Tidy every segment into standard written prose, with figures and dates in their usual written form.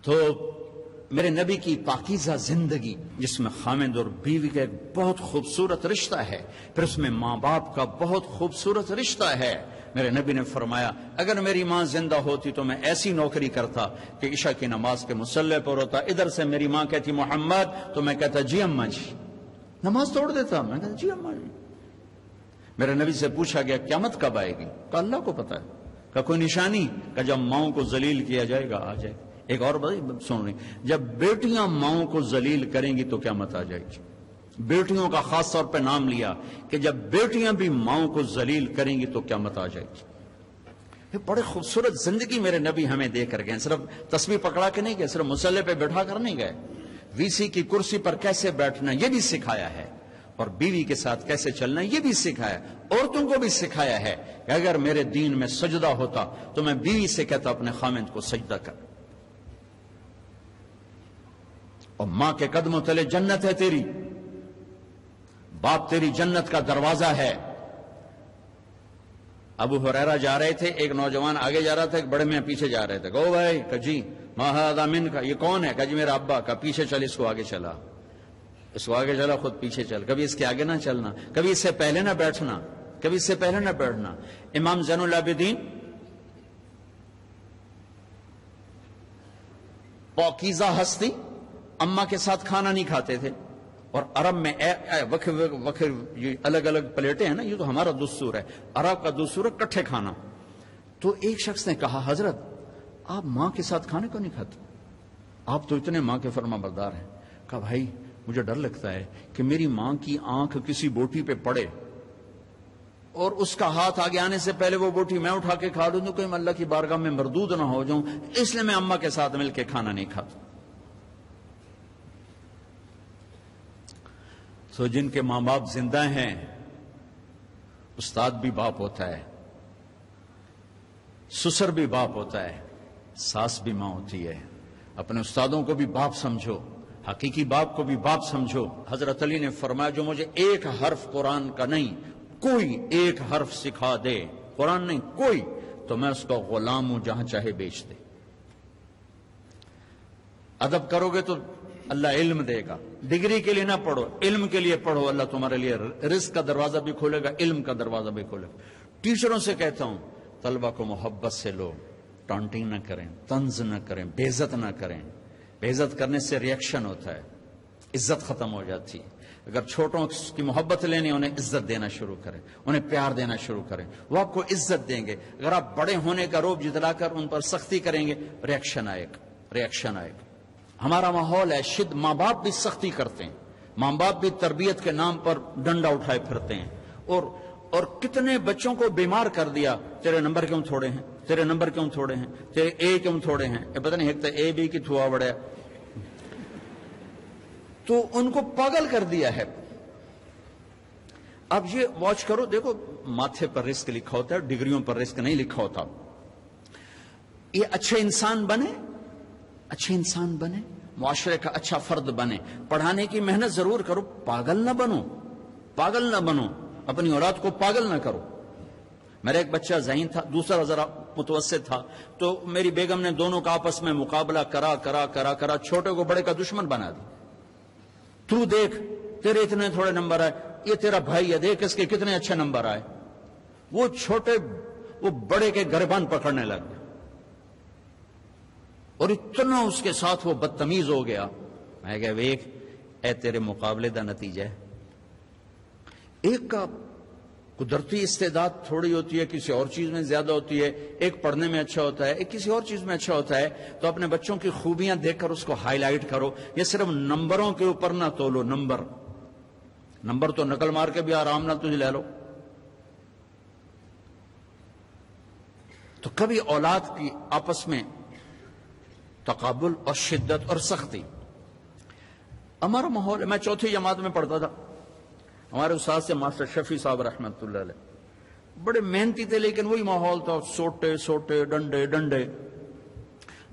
تو میرے نبی کی پاکیزہ زندگی جس میں خامد اور بیوی کا ایک بہت خوبصورت رشتہ ہے، پھر اس میں ماں باپ کا بہت خوبصورت رشتہ ہے. میرے نبی نے فرمایا اگر میری ماں زندہ ہوتی تو میں ایسی نوکری کرتا کہ عشاء کی نماز کے مصلی پر ہوتا، ادھر سے میری ماں کہتی محمد تو میں کہتا جی اماں جی، نماز توڑ دیتا، میں کہتا جی اماں جی. میرے نبی سے پوچھا گیا قیامت کب آئے گی؟ کہا اللہ کو پتا ہے. کہا کوئی نشانی؟ کہا جب ماؤں کو ذلیل کیا جائے گا آ جائے گا. ایک اور بات سن رہی، جب بیٹیاں ماؤں کو ذلیل کریں گی تو قیامت آ جائے گی. بیٹیوں کا خاص طور پہ نام لیا کہ جب بیٹیاں بھی ماؤں کو ذلیل کریں گی تو قیامت آ جائے گی. یہ بڑے خوبصورت زندگی میرے نبی ہمیں دے کر گئے. صرف تسبیح پکڑا کے نہیں گئے، صرف مصلی پہ بیٹھا کر نہیں گئے، وی سی کی کرسی پر کیسے بیٹھنا یہ بھی سکھایا ہے، اور بیوی کے ساتھ کیسے چلنا یہ بھی سکھایا. عورتوں کو بھی سکھایا ہے کہ اگر میرے دین میں سجدہ ہوتا تو میں بیوی سے کہتا اپنے خامند کو سجدہ کر. اور ماں کے قدموں تلے جنت ہے تیری، باپ تیری جنت کا دروازہ ہے. ابو ہریرہ جا رہے تھے، ایک نوجوان آگے جا رہا تھا، ایک بڑے میاں پیچھے جا رہے تھے. کہو بھائی، کہ جی ما ھذا من کا، یہ کون ہے؟ کہ جی میرا ابا. کا پیچھے چل، اس کو آگے چلا، اس کو آگے چلا، خود پیچھے چل. کبھی اس کے آگے نہ چلنا، کبھی اس سے پہلے نہ بیٹھنا، کبھی اس سے پہلے نہ بیٹھنا. امام زین العابدین پاکیزہ ہستی، اماں کے ساتھ کھانا نہیں کھاتے تھے. اور عرب میں وکھر یہ الگ الگ پلیٹیں ہیں نا، یہ تو ہمارا دستور ہے، عرب کا دستور ہے کٹھے کھانا. تو ایک شخص نے کہا حضرت آپ ماں کے ساتھ کھانے کو نہیں کھاتے؟ آپ تو اتنے ماں کے فرما بردار ہیں. کہا بھائی مجھے ڈر لگتا ہے کہ میری ماں کی آنکھ کسی بوٹی پہ پڑے اور اس کا ہاتھ آگے آنے سے پہلے وہ بوٹی میں اٹھا کے کھا لوں تو کہیں اللہ کی بارگاہ میں مردود نہ ہو جاؤں، اس لیے میں اماں کے ساتھ مل کے کھانا نہیں کھاتا. تو جن کے ماں باپ زندہ ہیں، استاد بھی باپ ہوتا ہے، سسر بھی باپ ہوتا ہے، ساس بھی ماں ہوتی ہے. اپنے استادوں کو بھی باپ سمجھو، حقیقی باپ کو بھی باپ سمجھو. حضرت علی نے فرمایا جو مجھے ایک حرف قرآن کا نہیں، کوئی ایک حرف سکھا دے، قرآن نہیں کوئی، تو میں اس کا غلام ہوں جہاں چاہے بیچ دے. ادب کرو گے تو اللہ علم دے گا. ڈگری کے لیے نہ پڑھو، علم کے لیے پڑھو، اللہ تمہارے لیے رزق کا دروازہ بھی کھولے گا، علم کا دروازہ بھی کھولے گا. ٹیچروں سے کہتا ہوں طلبہ کو محبت سے لو، ٹانٹنگ نہ کریں، طنز نہ کریں، بے عزت نہ کریں. بے عزت کرنے سے ریئیکشن ہوتا ہے، عزت ختم ہو جاتی ہے. اگر چھوٹوں کی محبت لینی، انہیں عزت دینا شروع کریں، انہیں پیار دینا شروع کریں، وہ آپ کو عزت دیں گے. اگر آپ بڑے ہونے کا روب جتلا کر ان پر سختی کریں گے، ریئیکشن آئے گا. ہمارا ماحول ہے ماں باپ بھی سختی کرتے ہیں، ماں باپ بھی تربیت کے نام پر ڈنڈا اٹھائے پھرتے ہیں، اور کتنے بچوں کو بیمار کر دیا. تیرے نمبر کیوں تھوڑے ہیں، تیرے نمبر کیوں تھوڑے ہیں، تیرے اے کیوں تھوڑے ہیں، یہ پتہ نہیں ایک تو اے بی کی تھوا بڑے، تو ان کو پاگل کر دیا ہے. اب یہ واچ کرو، دیکھو ماتھے پر رزق لکھا ہوتا ہے، ڈگریوں پر رزق نہیں لکھا ہوتا. یہ اچھے انسان بنے، معاشرے کا اچھا فرد بنے، پڑھانے کی محنت ضرور کرو، پاگل نہ بنو، اپنی اولاد کو پاگل نہ کرو. میرا ایک بچہ ذہین تھا، دوسرا ذرا متوسط تھا، تو میری بیگم نے دونوں کا آپس میں مقابلہ کرا چھوٹے کو بڑے کا دشمن بنا دی. تو دیکھ تیرے اتنے تھوڑے نمبر آئے، یہ تیرا بھائی ہے، دیکھ اس کے کتنے اچھے نمبر آئے. وہ چھوٹے وہ بڑے کے گریبان پکڑنے لگ گئے اور اتنا اس کے ساتھ وہ بدتمیز ہو گیا. میں کہا ویک اے تیرے مقابلے دا نتیجہ ہے. ایک کا قدرتی استعداد تھوڑی ہوتی ہے، کسی اور چیز میں زیادہ ہوتی ہے، ایک پڑھنے میں اچھا ہوتا ہے، ایک کسی اور چیز میں اچھا ہوتا ہے. تو اپنے بچوں کی خوبیاں دیکھ کر اس کو ہائی لائٹ کرو. یہ صرف نمبروں کے اوپر نہ تولو، نمبر تو نقل مار کے بھی آرام نہ تجھے لے لو. تو کبھی اولاد کی آپس میں تقابل اور شدت اور سختی. ہمارا ماحول، میں چوتھی جماعت میں پڑھتا تھا، ہمارے استاد سے ماسٹر شفیع صاحب رحمت اللہ علیہ، بڑے محنتی تھے، لیکن وہی ماحول تھا، سوٹے ڈنڈے.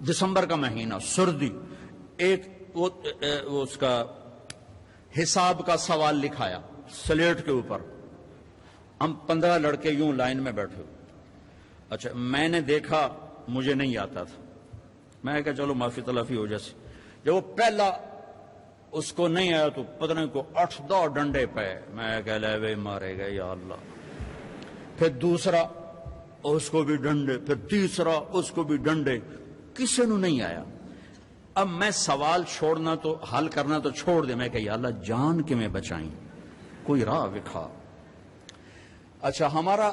دسمبر کا مہینہ، سردی، ایک وہ اس کا حساب کا سوال لکھایا سلیٹ کے اوپر. ہم 15 لڑکے یوں لائن میں بیٹھے. اچھا میں نے دیکھا، مجھے نہیں آتا تھا، میں کہا چلو معافی تلافی ہو جیسے. جب وہ پہلا اس کو نہیں آیا تو پتہ نہیں کو 8-10 ڈنڈے پہ. میں کہہ لے وے مارے گئے یا اللہ. پھر دوسرا اس کو بھی ڈنڈے, پھر تیسرا اس کو بھی ڈنڈے. کسی نو نہیں آیا. اب میں سوال چھوڑنا تو حل کرنا تو چھوڑ دے. میں کہ یا اللہ جان کے میں بچائیں, کوئی راہ دکھا. اچھا ہمارا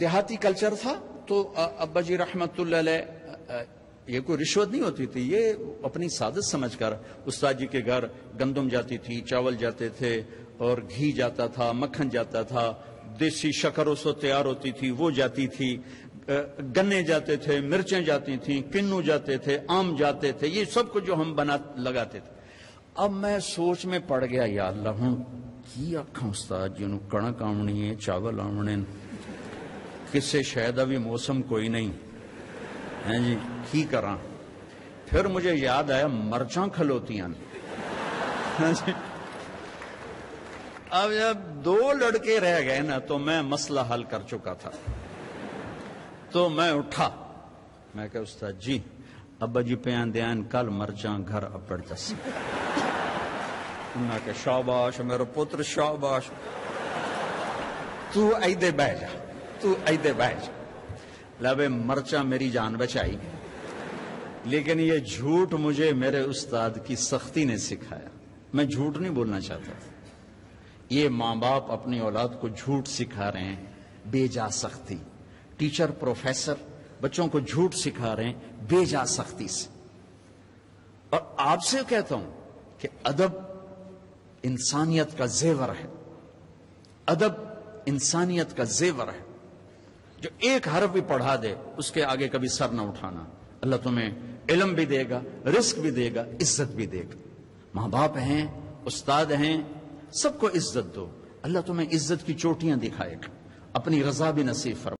دیہاتی کلچر تھا تو ابا جی رحمت اللہ علیہ یہ کوئی رشوت نہیں ہوتی تھی, یہ اپنی سعادت سمجھ کر استاد جی کے گھر گندم جاتی تھی, چاول جاتے تھے, اور گھی جاتا تھا, مکھن جاتا تھا, دیسی شکر اس وقت تیار ہوتی تھی وہ جاتی تھی, گنے جاتے تھے, مرچیں جاتی تھیں, کنو جاتے تھے, آم جاتے تھے, یہ سب کو جو ہم لگاتے تھے. اب میں سوچ میں پڑ گیا یا اللہ ہوں کی آکھاں استاد جی نو کڑک آمنی ہے, چاول آمنے, کسے شاید ابھی موسم کوئی نہیں ہے جی, کی کراں. پھر مجھے یاد آیا مرچاں کھلوتیاں. اب جب 2 لڑکے رہ گئے نا تو میں مسئلہ حل کر چکا تھا. تو میں اٹھا, میں کہ استاد جی ابا جی پیان دیان کل مرچاں گھر اپڑ جس. میں کہ شاباش میرا پتر شاباش, تو ایدے بہ جا, تو ایدے بہ جا. لبے مرچاں میری جان بچائی, لیکن یہ جھوٹ مجھے میرے استاد کی سختی نے سکھایا. میں جھوٹ نہیں بولنا چاہتا. یہ ماں باپ اپنی اولاد کو جھوٹ سکھا رہے ہیں بے جا سختی. ٹیچر پروفیسر بچوں کو جھوٹ سکھا رہے ہیں بے جا سختی سے. اور آپ سے کہتا ہوں کہ ادب انسانیت کا زیور ہے, ادب انسانیت کا زیور ہے. جو ایک حرف بھی پڑھا دے اس کے آگے کبھی سر نہ اٹھانا. اللہ تمہیں علم بھی دے گا, رزق بھی دے گا, عزت بھی دے گا. ماں باپ ہیں, استاد ہیں, سب کو عزت دو. اللہ تمہیں عزت کی چوٹیاں دکھائے گا, اپنی رضا بھی نصیب فرمائے.